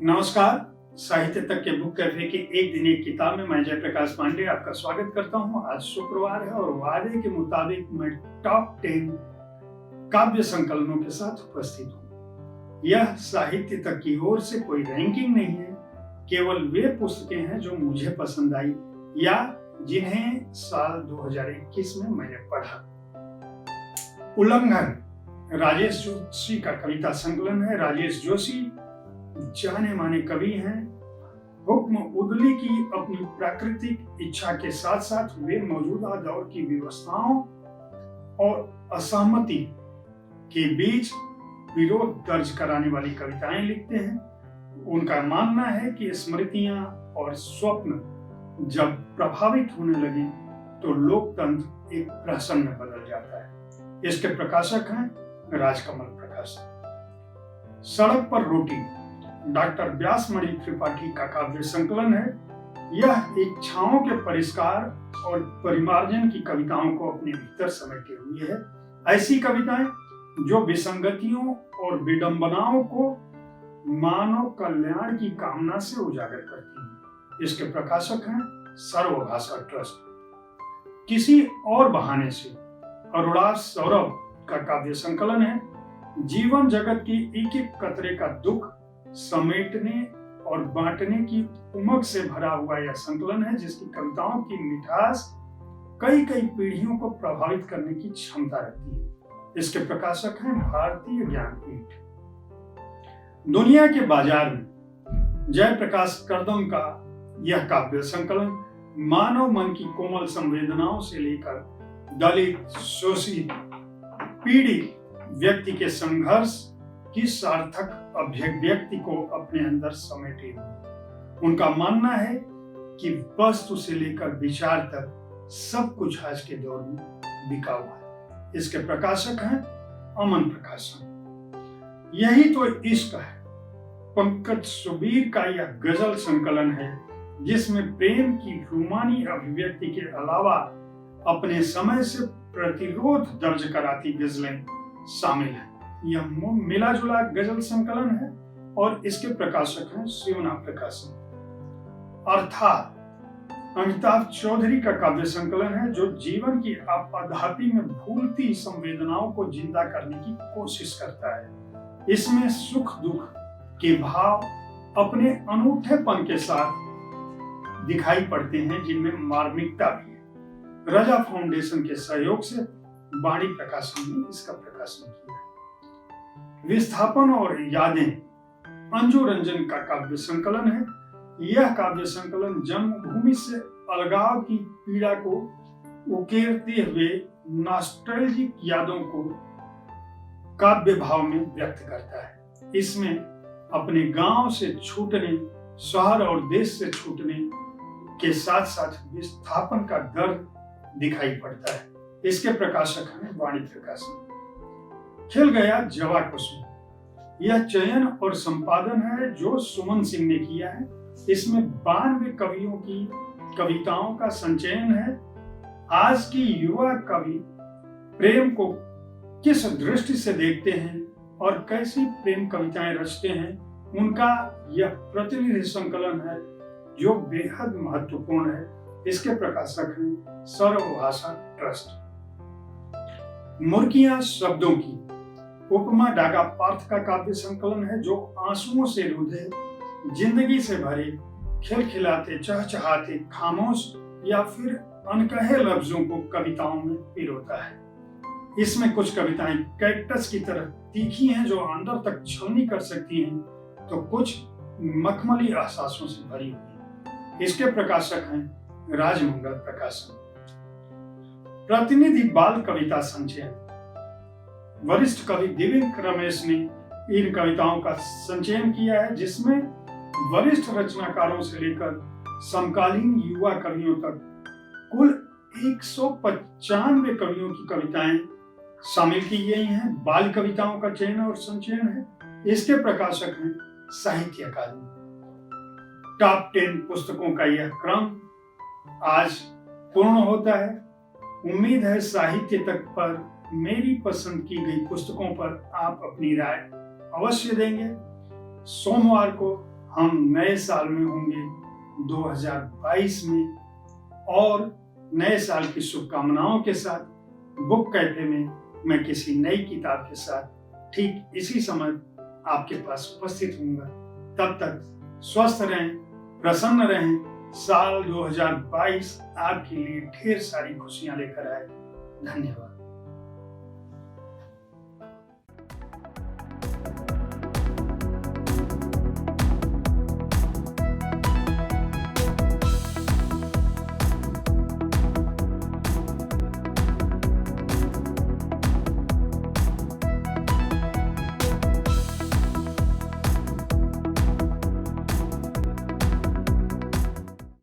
नमस्कार। साहित्य तक के बुक कैफे के एक दिन एक किताब में मैं जयप्रकाश पांडे आपका स्वागत करता हूं। आज शुक्रवार है और वादे के मुताबिक मैं टॉप 10 काव्य संकलनों के साथ उपस्थित हूं। यह साहित्य तक की ओर से कोई रैंकिंग नहीं है, केवल वे पुस्तकें हैं जो मुझे पसंद आई या जिन्हें साल 2021 में मैंने पढ़ा। उल्लंघन राजेश जोशी का कविता संकलन है। राजेश जोशी जाने माने कवि हैं। हुक्म उदली की अपनी प्राकृतिक इच्छा के साथ साथ वे मौजूदा दौर की व्यवस्थाओं और असहमति के बीच विरोध दर्ज कराने वाली कविताएं लिखते हैं। उनका मानना है कि स्मृतियां और स्वप्न जब प्रभावित होने लगे तो लोकतंत्र एक प्रहसन में बदल जाता है। इसके प्रकाशक हैं राजकमल प्रकाशन। सड़क पर रोटी डॉक्टर व्यासमणि त्रिपाठी का काव्य संकलन है। यह एक छाओं के परिष्कार और परिमार्जन की कविताओं को अपने भीतर समेटे हुए है। ऐसी कविताएं जो विसंगतियों और विडंबनाओं को मानव कल्याण की कामना से उजागर करती हैं। इसके प्रकाशक हैं सर्वभाषा ट्रस्ट। किसी और बहाने से अरुणा सौरभ का काव्य संकलन है। जीवन जगत की एक एक कतरे का दुख समेटने और बांटने की उमंग से भरा हुआ यह संकलन है, जिसकी कविताओं की मिठास कई कई पीढ़ियों को प्रभावित करने की क्षमता रखती है। इसके प्रकाशक हैं भारतीय ज्ञानपीठ। दुनिया के बाजार में जयप्रकाश करदम का यह काव्य संकलन मानव मन की कोमल संवेदनाओं से लेकर दलित, शोषित, पीड़ित व्यक्ति के संघर्ष की सार्थक अभिव्यक्ति को अपने अंदर समेटे हुए। उनका मानना है कि वस्तु से लेकर विचार तक सब कुछ आज के दौर में बिका हुआ है। इसके प्रकाशक हैं अमन प्रकाशन। यही तो इश्क है पंकज सुबीर का यह गजल संकलन है, जिसमें प्रेम की रूमानी अभिव्यक्ति के अलावा अपने समय से प्रतिरोध दर्ज कराती गजलें शामिल हैं। यह मिला जुला गजल संकलन है और इसके प्रकाशक हैं शिवना प्रकाशन। अर्थात अमिताभ चौधरी का काव्य संकलन है, जो जीवन की आपाधापी में भूलती संवेदनाओं को जिंदा करने की कोशिश करता है। इसमें सुख दुख के भाव अपने अनूठेपन के साथ दिखाई पड़ते हैं, जिनमें मार्मिकता भी है। रजा फाउंडेशन के सहयोग से वाणी प्रकाशन ने इसका प्रकाशन किया। विस्थापन और यादें अंजू रंजन का काव्य संकलन है। यह काव्य संकलन जन्मभूमि से अलगाव की पीड़ा को उकेरते हुए नॉस्टैल्जिक यादों को काव्य भाव में व्यक्त करता है। इसमें अपने गांव से छूटने, शहर और देश से छूटने के साथ साथ विस्थापन का दर्द दिखाई पड़ता है। इसके प्रकाशक हैं वाणी प्रकाशन। खिल गया जवा कुसुम यह चयन और संपादन है जो सुमन सिंह ने किया है। इसमें 92 कवियों की कविताओं का संचयन है। आज की युवा कवि प्रेम को किस दृष्टि से देखते हैं और कैसी प्रेम कविताएं रचते हैं, उनका यह प्रतिनिधि संकलन है जो बेहद महत्वपूर्ण है। इसके प्रकाशक हैं सर्वभाषा ट्रस्ट। मुर्कियां शब्दों की उपमा डागा पार्थ का काव्य संकलन है, जो आंसुओं से रुधे, जिंदगी से भरे, खिलखिलाते, चहचहाते, खामोश या फिर अनकहे लफ्जों को कविताओं में पिरोता है। इसमें कुछ कविताएं कैक्टस की तरह तीखी हैं जो अंदर तक छलनी कर सकती हैं, तो कुछ मखमली एहसासों से भरी हुई। इसके प्रकाशक हैं राजमंगल प्रकाशन। प्रतिनिधि बाल कविता संचयन वरिष्ठ कवि दिव्यंक रमेश ने इन कविताओं का संचयन किया है, जिसमें वरिष्ठ रचनाकारों से लेकर समकालीन युवा कवियों तक कुल 195 कवियों की कविताएं शामिल की गई हैं। बाल कविताओं का चयन और संचयन है। इसके प्रकाशक हैं साहित्य अकादमी। टॉप 10 पुस्तकों का यह क्रम आज पूर्ण होता है। उम्मीद है साहित्य तक पर मेरी पसंद की गई पुस्तकों पर आप अपनी राय अवश्य देंगे। सोमवार को हम नए साल में होंगे 2022 में, और नए साल की शुभकामनाओं के साथ बुक कैफे में मैं किसी नई किताब के साथ ठीक इसी समय आपके पास उपस्थित होऊंगा। तब तक स्वस्थ रहें, प्रसन्न रहें। साल 2022 आपके लिए ढेर सारी खुशियां लेकर आए। धन्यवाद।